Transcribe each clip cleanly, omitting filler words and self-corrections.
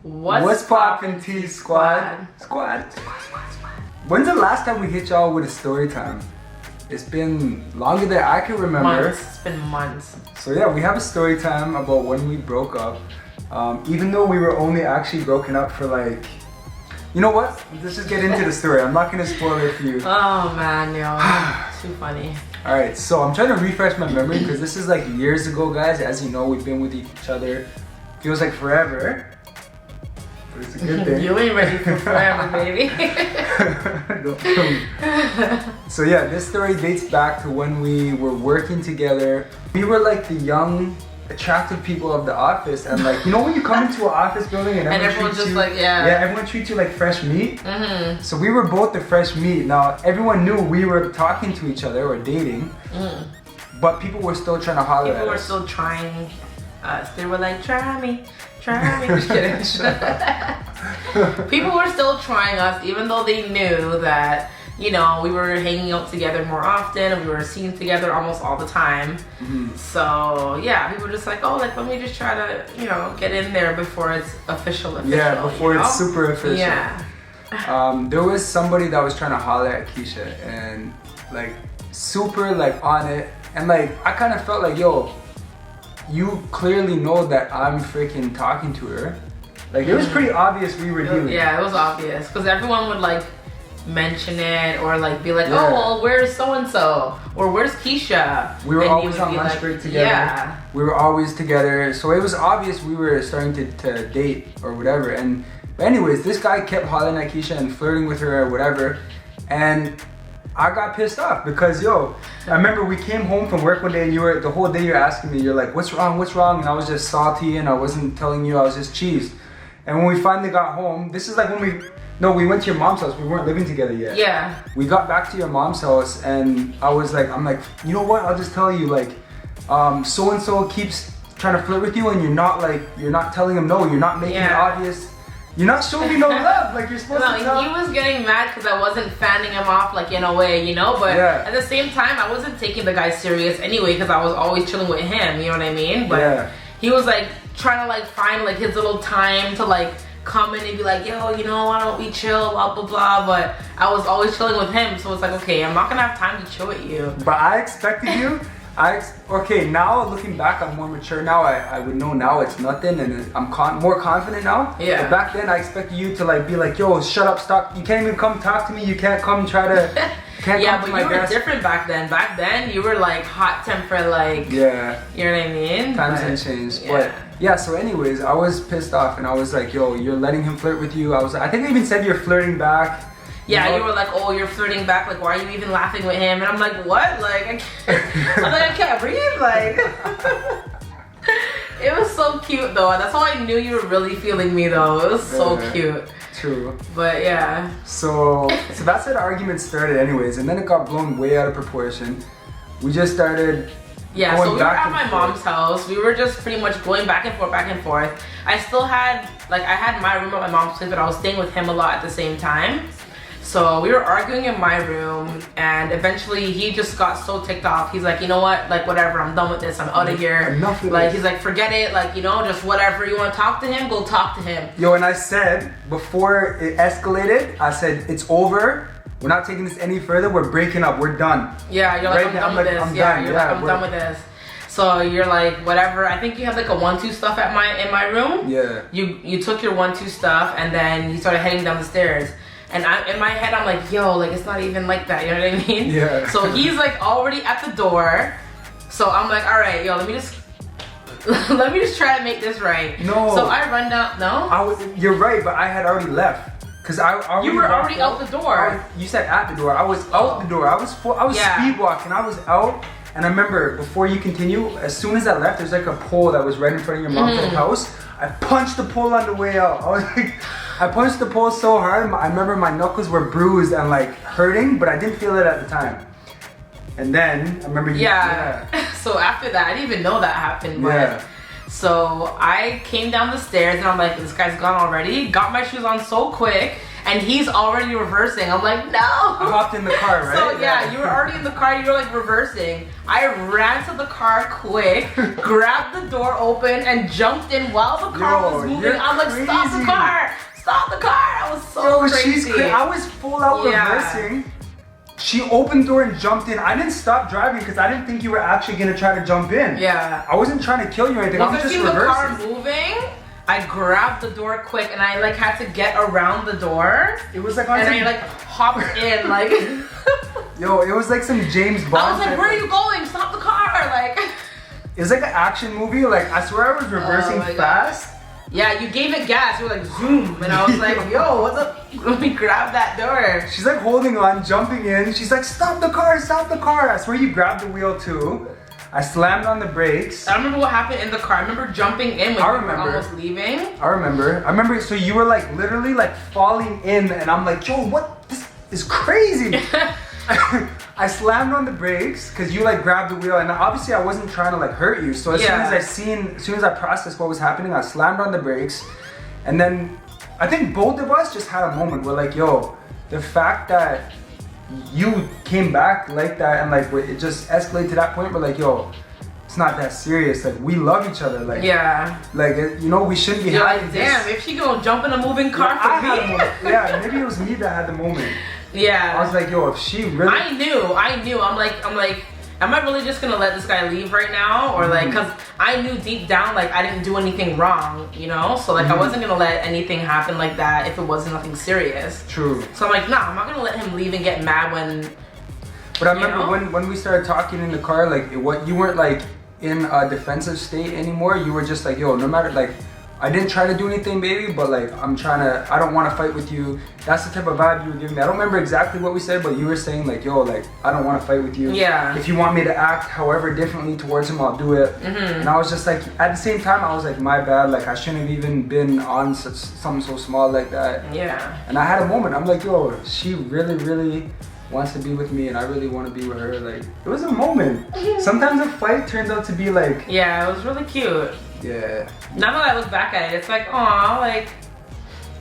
What's poppin' T Squad? Squad. When's the last time we hit y'all with a story time? It's been longer than I can remember. Months. It's been months. So yeah, we have a story time about when we broke up. Even though we were only actually broken up for like, you know what? Let's just get into the story. I'm not gonna spoil it for you. Oh man, yo, too funny. All right, so I'm trying to refresh my memory because this is like years ago, guys. As you know, we've been with each other. Feels like forever. But it's a good thing. You ain't ready for forever, baby. So yeah, this story dates back to when we were working together. We were like the young, attractive people of the office, and like, you know when you come into an office building and everyone's just you, like, yeah, everyone treats you like fresh meat. So we were both the fresh meat. Now everyone knew we were talking to each other or dating, but people were still trying to holler at us. People were still trying us. They were like, try me. Just kidding. People were still trying us, even though they knew that, you know, we were hanging out together more often and we were seen together almost all the time. So yeah, people were just like, oh, like let me just try to, you know, get in there before it's official. Yeah, before it's super official. Yeah. There was somebody that was trying to holler at Keisha and like super like on it, and like I kind of felt like, yo, you clearly know that I'm freaking talking to her. Like it was pretty obvious we were dealing. Yeah, it was obvious because everyone would like mention it or like be like, oh, well, where's so and so, or where's Keisha? We were always on lunch break together. Yeah, we were always together, so it was obvious we were starting to date or whatever. And but anyways, this guy kept hollering at Keisha and flirting with her or whatever, and I got pissed off because, yo, I remember we came home from work one day and you were, the whole day you're asking me, you're like, what's wrong? And I was just salty and I wasn't telling you, I was just cheesed. And when we finally got home, this is like when we went to your mom's house. We weren't living together yet. Yeah. We got back to your mom's house and I'm like, you know what? I'll just tell you, like, so-and-so keeps trying to flirt with you and you're not telling him no, you're not making it obvious. You're not showing me no love like you're supposed to tell. He was getting mad because I wasn't fanning him off like in a way, you know, but at the same time I wasn't taking the guy serious anyway because I was always chilling with him, you know what I mean? But he was like trying to like find like his little time to like come in and be like, yo, you know, why don't we chill, blah blah blah, but I was always chilling with him, so it's like, okay, I'm not gonna have time to chill with you. But I expected you. Okay, now looking back, I'm more mature now. I would know now it's nothing, and I'm more confident now. Yeah. But back then, I expected you to like be like, yo, shut up, stop. You can't even come talk to me. You can't come try to. Yeah, but you were different back then. Back then, you were like hot temper, like. Yeah. You know what I mean? Times have changed, but. Yeah, so anyways, I was pissed off and I was like, yo, you're letting him flirt with you. I think I even said you're flirting back. Yeah, you were like, oh, you're flirting back. Like, why are you even laughing with him? And I'm like, what? Like, I can't breathe. Like, it was so cute though. That's how I knew you were really feeling me though. It was so cute. True. But yeah. So that's how the argument started anyways. And then it got blown way out of proportion. We just started so we were at my mom's house. We were just pretty much going back and forth. I still had, like, I had my room at my mom's place, but I was staying with him a lot at the same time. So we were arguing in my room, and eventually he just got so ticked off. He's like, you know what, like whatever, I'm done with this, I'm out of here. Enough of like this. He's like, forget it, like, you know, just whatever. You want to talk to him, go talk to him. Yo, and I said, before it escalated, I said, it's over. We're not taking this any further. We're breaking up. We're done. Yeah, you're like, I'm done with this. I'm done with this. So you're like, whatever. I think you had like a 1-2 stuff in my room. Yeah. You took your 1-2 stuff and then you started heading down the stairs. And in my head, I'm like, yo, like it's not even like that. You know what I mean? Yeah. So he's like already at the door. So I'm like, all right, yo, let me just try to make this right. No. So I run down. No. You're right, but I had already left. Cause you were already out the door. You said at the door. I was out the door. I was speed walking. I was out, and I remember before you continue, as soon as I left, there's like a pole that was right in front of your mom's house. I punched the pole on the way out. I punched the pole so hard. I remember my knuckles were bruised and like hurting, but I didn't feel it at the time. And then I remember you. Yeah. So after that, I didn't even know that happened. But so I came down the stairs and I'm like, this guy's gone already. Got my shoes on so quick. and he's already reversing. I'm like, no. I hopped in the car, right? So yeah, you were already in the car. You were like reversing. I ran to the car quick, grabbed the door open, and jumped in while the car was moving. I'm like, stop the car! Stop the car! I was so crazy. I was full out reversing. She opened the door and jumped in. I didn't stop driving because I didn't think you were actually gonna try to jump in. Yeah. I wasn't trying to kill you or anything. Once I was just reversing. reversing. The car moving, I grabbed the door quick and I like had to get around the door. It was like on I like hopped in like. Yo, it was like some James Bond. I was like, where are you going? Stop the car! Like. It was like an action movie. Like I swear I was reversing fast. Yeah, you gave it gas. You were like zoom, and I was like, yo, what's up? Let me grab that door. She's like holding on, jumping in. She's like, stop the car, stop the car. I swear you grabbed the wheel too. I slammed on the brakes. I remember what happened in the car. I remember jumping in when you were almost leaving. I remember. So you were like literally like falling in, and I'm like, yo, what? This is crazy. I slammed on the brakes because you like grabbed the wheel, and obviously I wasn't trying to like hurt you. So as soon as I processed what was happening, I slammed on the brakes, and then I think both of us just had a moment where like, yo, the fact that you came back like that and like it just escalated to that point, but like, yo, it's not that serious. Like we love each other. Like like you know we shouldn't be having like, damn, if she gonna jump in a moving car for me. Yeah, maybe it was me that had the moment. Yeah. I was like, yo, if she really... I knew. I'm like, am I really just gonna let this guy leave right now? Or like, cause I knew deep down, like I didn't do anything wrong, you know? So like I wasn't gonna let anything happen like that if it wasn't nothing serious. True. So I'm like, nah, I'm not gonna let him leave and get mad when... But I remember when we started talking in the car, like you weren't like in a defensive state anymore. You were just like, yo, no matter like, I didn't try to do anything, baby, but like I don't want to fight with you. That's the type of vibe you were giving me. I don't remember exactly what we said, but you were saying like, yo, like I don't want to fight with you. Yeah. If you want me to act however differently towards him, I'll do it. And I was just like, at the same time, I was like, my bad. Like I shouldn't have even been on something so small like that. Yeah. And I had a moment. I'm like, yo, she really, really wants to be with me, and I really want to be with her. Like it was a moment. Sometimes a fight turns out to be like. Yeah, it was really cute. Yeah. Now that I look back at it, it's like, aw, like.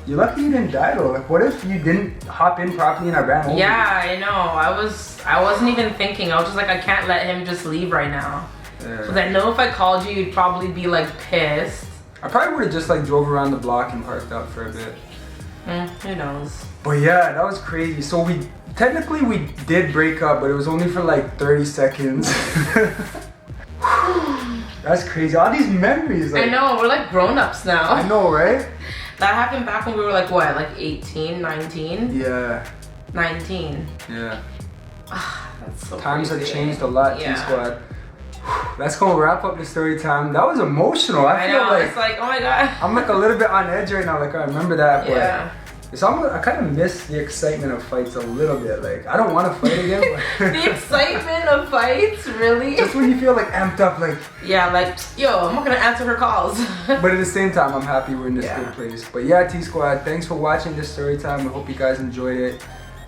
You're lucky you didn't die though. Like, what if you didn't hop in properly and I ran over? Yeah, I know. I wasn't even thinking. I was just like, I can't let him just leave right now. Yeah. Because I know if I called you, you'd probably be like pissed. I probably would have just like drove around the block and parked up for a bit. Who knows? But yeah, that was crazy. So we did break up, but it was only for like 30 seconds. That's crazy. All these memories. Like, I know, we're like grown-ups now. I know, right? That happened back when we were like what, like 18, 19? Yeah. 19. Yeah. That's so Times crazy. have changed a lot, T-Squad. That's gonna wrap up the story time. That was emotional. I feel know, like it's like, oh my god. I'm like a little bit on edge right now. Like I remember that, but yeah. It's almost, I kind of miss the excitement of fights a little bit. Like I don't want to fight again. The excitement of fights, really? Just when you feel like amped up, like yeah, like yo, I'm not gonna answer her calls. But at the same time, I'm happy we're in this good place. But yeah, T-Squad, thanks for watching this story time. We hope you guys enjoyed it.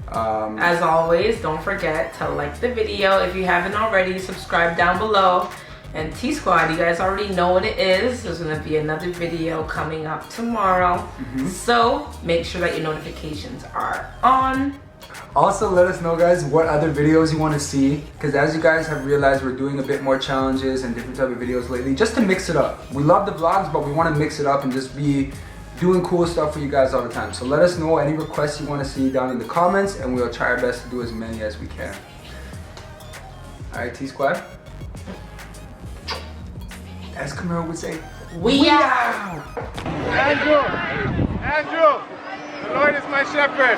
As always, don't forget to like the video if you haven't already. Subscribe down below. And T-Squad, you guys already know what it is. There's gonna be another video coming up tomorrow. So make sure that your notifications are on. Also, let us know, guys, what other videos you want to see. Because as you guys have realized, we're doing a bit more challenges and different type of videos lately, just to mix it up. We love the vlogs, but we want to mix it up and just be doing cool stuff for you guys all the time. So let us know any requests you want to see down in the comments, and we'll try our best to do as many as we can. All right, T-Squad. As Camaro would say, we out! Andrew, the Lord is my shepherd.